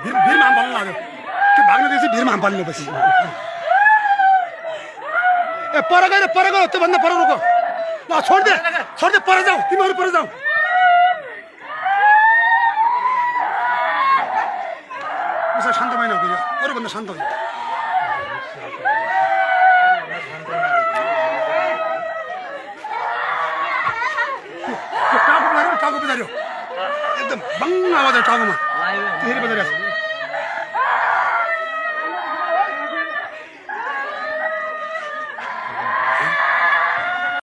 भिरमा harm फाल्नु लाग्यो त्यो भाग्नेदेखि भिरमा harm फाल्नु पछि ए पर गयो त्योभन्दा पर रुको ल छोड्दे पर जाऊ तिमीहरू पर जाऊ उसो शान्त महिना हो कि अरूभन्दा शान्त हो टाउको बजाऱ्यो एकदम बङ्ग आवाज आयो टाउकोमा त्यसरी बजाइरहेको छ